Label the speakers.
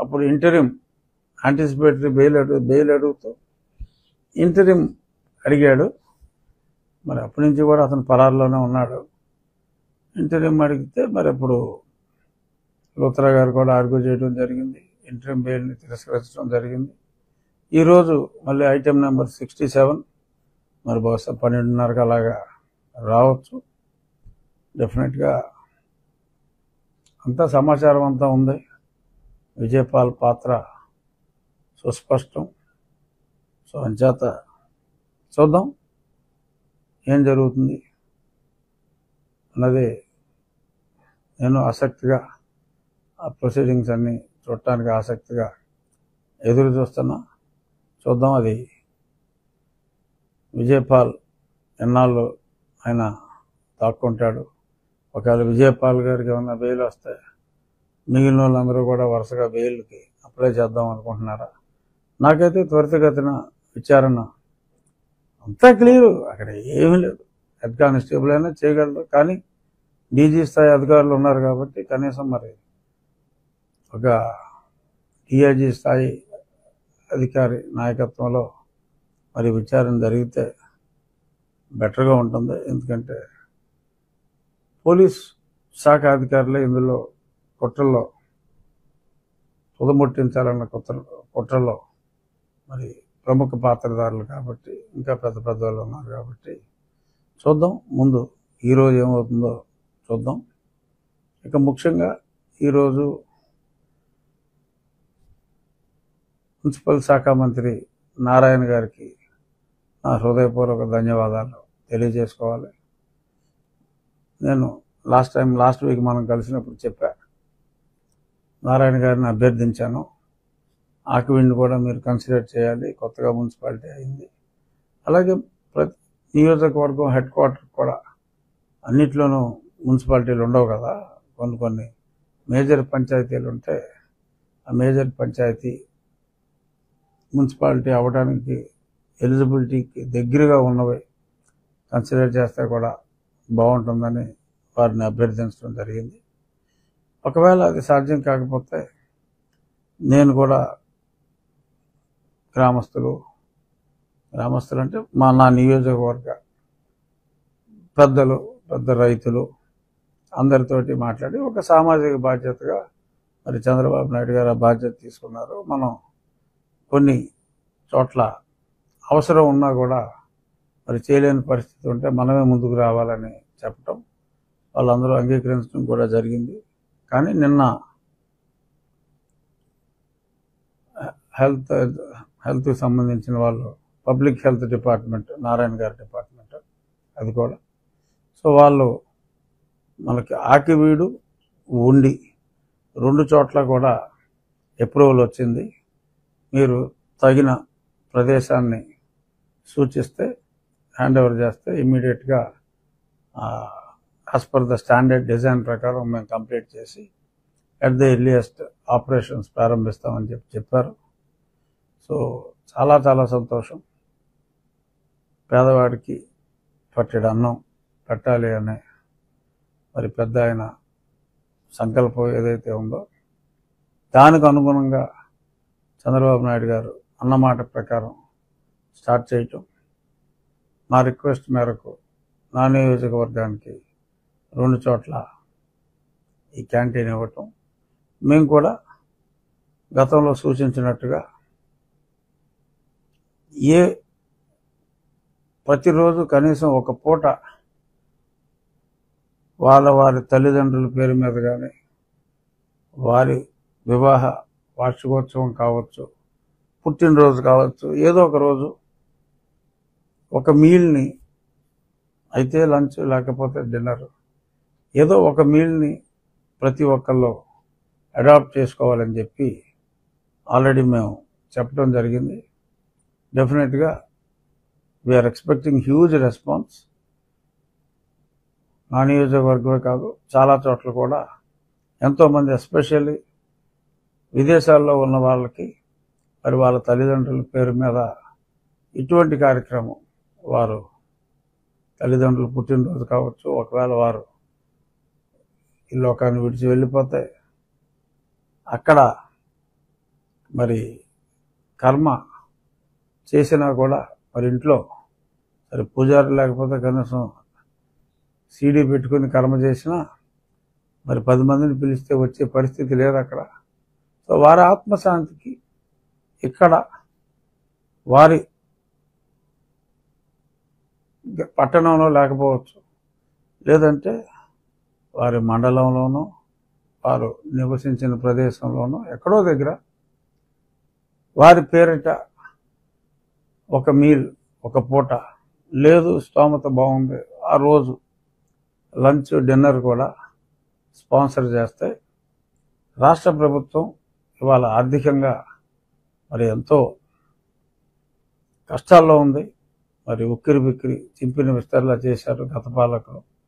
Speaker 1: అప్పుడు ఇంటరిం anticipatory bail అడుగుతూ ఇంటరిం అడిగాడు. మరి అప్పటి నుంచి కూడా అతను పరారులోనే ఉన్నాడు. ఇంటరిం అడిగితే మరి అప్పుడు లూత్రా గారు కూడా ఆర్గ్యూ చేయడం జరిగింది. ఇంటరిం బెయిల్ని తిరస్కరించడం జరిగింది. ఈరోజు మళ్ళీ ఐటెం నెంబర్ 67 మరి బహుశా 12:30కి అలాగా రావచ్చు. డెఫినెట్గా అంతా సమాచారం అంతా ఉంది. విజయపాల్ పాత్ర సుస్పష్టం. సో అంచేత చూద్దాం ఏం జరుగుతుంది అన్నది. నేను ఆసక్తిగా ఆ ప్రొసీడింగ్స్ అన్నీ చూడటానికి ఆసక్తిగా ఎదురు చూస్తున్నా. చూద్దాం అది విజయపాల్ ఎన్నాళ్ళు ఆయన తాక్కుంటాడు. ఒకవేళ విజయపాల్ గారికి ఏమన్నా బెయిల్ వస్తే మిగిలిన వాళ్ళందరూ కూడా వరుసగా బెయిల్కి అప్లై చేద్దాం అనుకుంటున్నారా? నాకైతే త్వరితగతిన విచారణ అంతా క్లియరు, అక్కడ ఏమీ లేదు. హెడ్ కానిస్టేబుల్ అయినా చేయగలరు, కానీ డీజీ స్థాయి అధికారులు ఉన్నారు కాబట్టి కనీసం మరి ఒక డిఐజీ స్థాయి అధికారి నాయకత్వంలో మరి విచారణ జరిగితే బెటర్గా ఉంటుంది. ఎందుకంటే పోలీస్ శాఖ అధికారులే ఇందులో కుట్రల్లో తుదముట్టించాలన్న కుట్రల్లో మరి ప్రముఖ పాత్రధారులు కాబట్టి, ఇంకా పెద్ద పెద్ద వాళ్ళు ఉన్నారు కాబట్టి చూద్దాం. ముందు ఈరోజు ఏమవుతుందో చూద్దాం. ఇక ముఖ్యంగా ఈరోజు మున్సిపల్ శాఖ మంత్రి నారాయణ గారికి నా హృదయపూర్వక ధన్యవాదాలు తెలియజేసుకోవాలి. నేను లాస్ట్ వీక్ మనం కలిసినప్పుడు చెప్పా, నారాయణ గారిని అభ్యర్థించాను. ఆకివీడిని కూడా మీరు కన్సిడర్ చేయాలి, కొత్తగా మున్సిపాలిటీ అయింది. అలాగే ప్రతి నియోజకవర్గం హెడ్ క్వార్టర్ కూడా అన్నిట్లోనూ మున్సిపాలిటీలు ఉండవు కదా, కొన్ని మేజర్ పంచాయతీలు ఉంటే ఆ మేజర్ పంచాయతీ మున్సిపాలిటీ అవ్వడానికి ఎలిజిబిలిటీకి దగ్గరగా ఉన్నవి కన్సిడర్ చేస్తే కూడా బాగుంటుందని వారిని అభ్యర్థించడం జరిగింది. ఒకవేళ అది సాధ్యం కాకపోతే నేను కూడా గ్రామస్తులు అంటే నా నియోజకవర్గ పెద్ద రైతులు అందరితోటి మాట్లాడి ఒక సామాజిక బాధ్యతగా మరి చంద్రబాబు నాయుడు గారు ఆ బాధ్యత తీసుకున్నారు. మనం కొన్ని చోట్ల అవసరం ఉన్నా కూడా మరి చేయలేని పరిస్థితి ఉంటే మనమే ముందుకు రావాలని చెప్పటం, వాళ్ళందరూ అంగీకరించడం కూడా జరిగింది. కానీ నిన్న హెల్త్కి సంబంధించిన వాళ్ళు, పబ్లిక్ హెల్త్ డిపార్ట్మెంట్, నారాయణ గారి డిపార్ట్మెంట్ అది కూడా, సో వాళ్ళు మనకి ఆకివీడు ఉండి 2 చోట్ల కూడా అప్రూవల్ వచ్చింది. మీరు తగిన ప్రదేశాన్ని సూచిస్తే హ్యాండ్ ఓవర్ చేస్తే ఇమ్మీడియట్గా as per the standard design ప్రకారం మేము కంప్లీట్ చేసి అట్ ద ఎర్లియస్ట్ ఆపరేషన్స్ ప్రారంభిస్తామని చెప్పారు. సో చాలా చాలా సంతోషం. పేదవాడికి పట్టెడు అన్నం పెట్టాలి అనే మరి పెద్ద ఆయన సంకల్పం ఏదైతే ఉందో దానికి అనుగుణంగా చంద్రబాబు నాయుడు గారు అన్నమాట ప్రకారం స్టార్ట్ చేయటం, మా రిక్వెస్ట్ మేరకు నా నియోజకవర్గానికి 2 చోట్ల ఈ క్యాంటీన్ ఇవ్వటం, మేము కూడా గతంలో సూచించినట్టుగా ప్రతిరోజు కనీసం ఒక పూట వారి తల్లిదండ్రుల పేరు మీద కానీ, వారి వివాహ వార్షికోత్సవం కావచ్చు, పుట్టినరోజు కావచ్చు, ఏదో ఒక రోజు ఒక మీల్ని, అయితే లంచ్ లేకపోతే డిన్నర్, ఏదో ఒక మీల్ని ప్రతి ఒక్కళ్ళు అడాప్ట్ చేసుకోవాలని చెప్పి ఆల్రెడీ మేము చెప్పడం జరిగింది. డెఫినెట్గా వీఆర్ ఎక్స్పెక్టింగ్ హ్యూజ్ రెస్పాన్స్. నా నియోజకవర్గమే కాదు, చాలా చోట్ల కూడా ఎంతోమంది, ఎస్పెషల్లీ విదేశాల్లో ఉన్న వాళ్ళకి మరి వాళ్ళ తల్లిదండ్రుల పేరు మీద ఇటువంటి కార్యక్రమం, వారు తల్లిదండ్రులు పుట్టినరోజు కావచ్చు, ఒకవేళ వారు ఈ లోకాన్ని విడిచి వెళ్ళిపోతే అక్కడ మరి కర్మ చేసినా కూడా మరి ఇంట్లో సరే పూజారి లేకపోతే కనీసం సీడీ పెట్టుకుని కర్మ చేసినా మరి 10 మందిని పిలిస్తే వచ్చే పరిస్థితి లేదు అక్కడ. సో వారి ఆత్మశాంతికి ఇక్కడ వారి పట్టణంలో లేకపోవచ్చు, లేదంటే వారి మండలంలోనూ వారు నివసించిన ప్రదేశంలోనూ ఎక్కడో దగ్గర వారి పేరిట ఒక మీల్, ఒక పూట, లేదు స్తోమత బాగుంది ఆ రోజు లంచ్ డిన్నర్ కూడా స్పాన్సర్ చేస్తే రాష్ట్ర ప్రభుత్వం ఇవాళ ఆర్థికంగా మరి ఎంతో కష్టాల్లో ఉంది. మరి ఉక్కిరి బిక్కిరి చింపిన విస్తరలా చేశారు గత పాలకులు.